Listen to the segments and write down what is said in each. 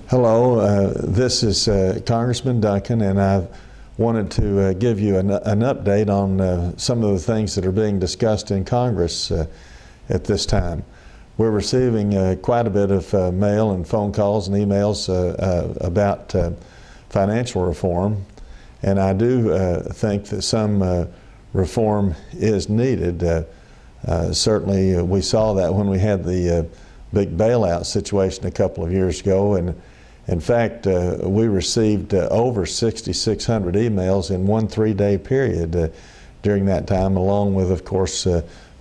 Hello, this is Congressman Duncan, and I wanted to give you an update on some of the things that are being discussed in Congress at this time. We're receiving quite a bit of mail and phone calls and emails about financial reform, and I do think that some reform is needed. Certainly we saw that when we had the big bailout situation a couple of years ago, and in fact, we received over 6,600 emails in one 3-day period during that time, along with, of course,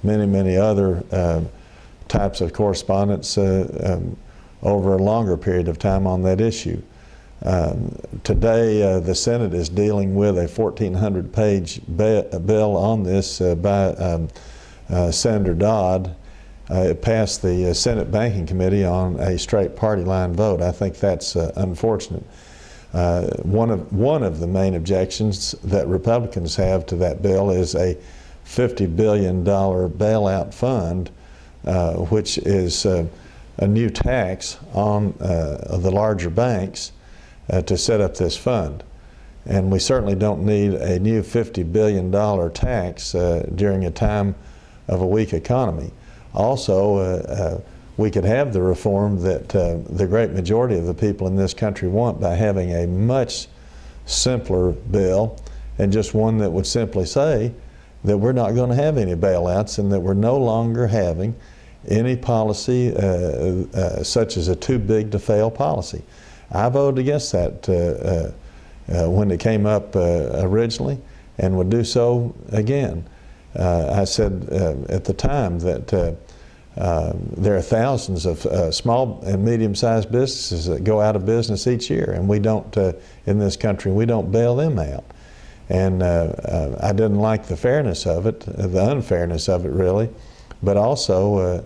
many other types of correspondence over a longer period of time on that issue. Today, the Senate is dealing with a 1,400-page bill on this by Senator Dodd. It passed the Senate Banking Committee on a straight party line vote. I think that's unfortunate. One of the main objections that Republicans have to that bill is a $50 billion bailout fund, which is a new tax on the larger banks to set up this fund. And we certainly don't need a new $50 billion tax during a time of a weak economy. Also, we could have the reform that the great majority of the people in this country want by having a much simpler bill, and just one that would simply say that we're not going to have any bailouts and that we're no longer having any policy such as a too big to fail policy. I voted against that when it came up originally, and would do so again. I said at the time that there are thousands of small and medium-sized businesses that go out of business each year, and we don't, in this country, we don't bail them out. And I didn't like the fairness of it, the unfairness of it really, but also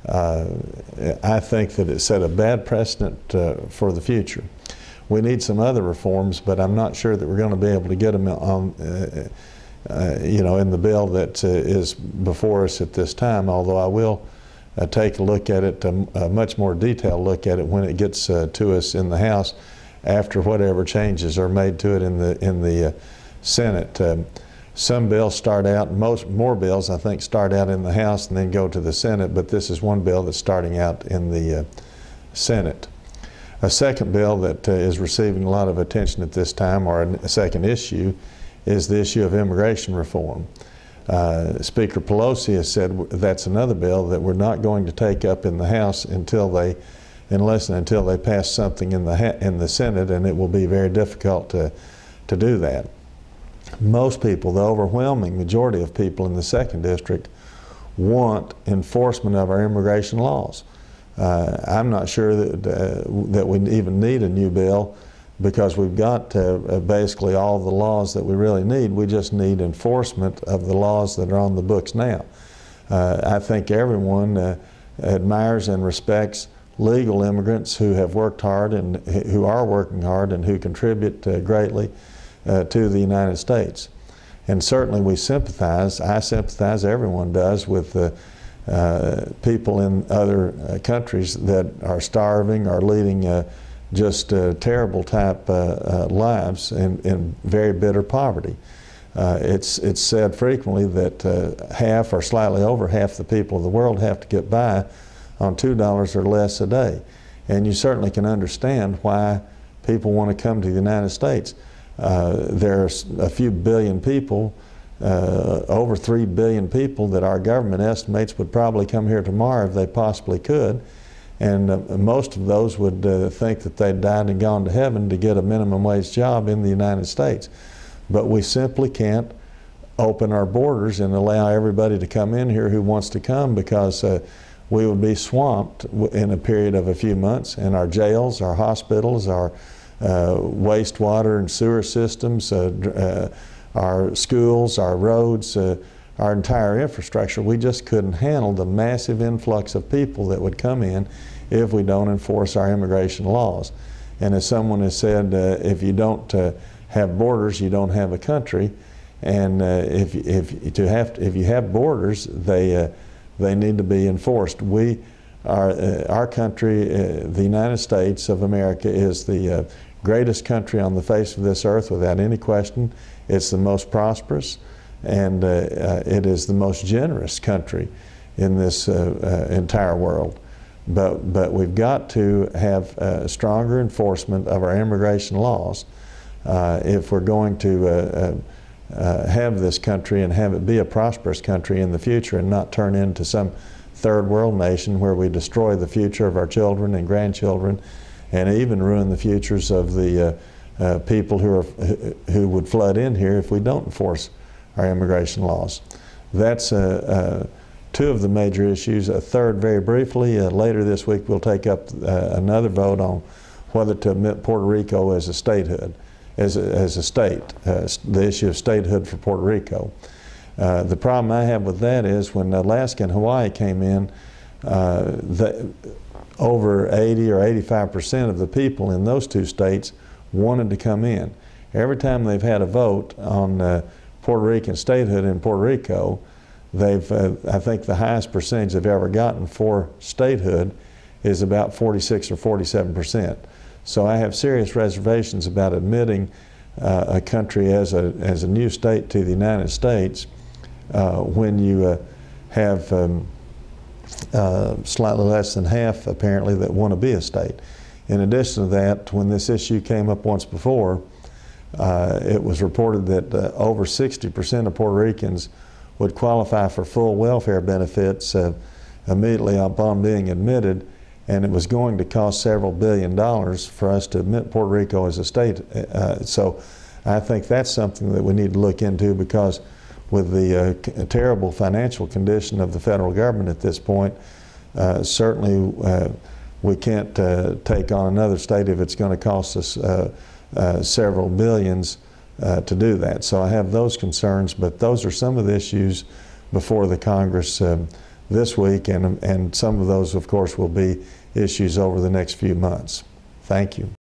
I think that it set a bad precedent for the future. We need some other reforms, but I'm not sure that we're going to be able to get them on in the bill that is before us at this time, although I will take a look at it, a much more detailed look at it when it gets to us in the House after whatever changes are made to it in the Senate. Some bills start out, more bills I think start out in the House and then go to the Senate, but this is one bill that's starting out in the Senate. A second bill that is receiving a lot of attention at this time, or a second issue, is the issue of immigration reform. Speaker Pelosi has said that's another bill that we're not going to take up in the House unless and until they pass something in the Senate, and it will be very difficult to do that. Most people, the overwhelming majority of people in the 2nd District, want enforcement of our immigration laws. I'm not sure that we even need a new bill, because we've got basically all the laws that we really need. We just need enforcement of the laws that are on the books now. I think everyone admires and respects legal immigrants who have worked hard and who are working hard and who contribute greatly to the United States. And certainly we sympathize, I sympathize, everyone does, with people in other countries that are starving or leading just terrible type lives in very bitter poverty. It's said frequently that half or slightly over half the people of the world have to get by on $2 or less a day. And you certainly can understand why people want to come to the United States. There's a few billion people, over 3 billion people, that our government estimates would probably come here tomorrow if they possibly could. And most of those would think that they'd died and gone to heaven to get a minimum wage job in the United States. But we simply can't open our borders and allow everybody to come in here who wants to come, because we would be swamped in a period of a few months, and our jails, our hospitals, our wastewater and sewer systems, our schools, our roads, our entire infrastructure, we just couldn't handle the massive influx of people that would come in if we don't enforce our immigration laws. And as someone has said, if you don't have borders, you don't have a country. And if you have borders, they need to be enforced. We our country, the United States of America, is the greatest country on the face of this earth without any question. It's the most prosperous, and it is the most generous country in this entire world. But we've got to have stronger enforcement of our immigration laws if we're going to have this country and have it be a prosperous country in the future and not turn into some third world nation where we destroy the future of our children and grandchildren and even ruin the futures of the people who would flood in here if we don't enforce our immigration laws. That's two of the major issues. A third, very briefly, later this week we'll take up another vote on whether to admit Puerto Rico as a statehood, as a state, the issue of statehood for Puerto Rico. The problem I have with that is when Alaska and Hawaii came in, over 80 or 85% of the people in those two states wanted to come in. Every time they've had a vote on Puerto Rican statehood in Puerto Rico, they've, I think the highest percentage they've ever gotten for statehood is about 46 or 47%. So I have serious reservations about admitting a country as a new state to the United States when you have slightly less than half, apparently, that want to be a state. In addition to that, when this issue came up once before, it was reported that over 60% of Puerto Ricans would qualify for full welfare benefits immediately upon being admitted, and it was going to cost several $billions for us to admit Puerto Rico as a state. So I think that's something that we need to look into, because with the terrible financial condition of the federal government at this point, certainly we can't take on another state if it's going to cost us several billions to do that. So I have those concerns, but those are some of the issues before the Congress this week, and some of those, of course, will be issues over the next few months. Thank you.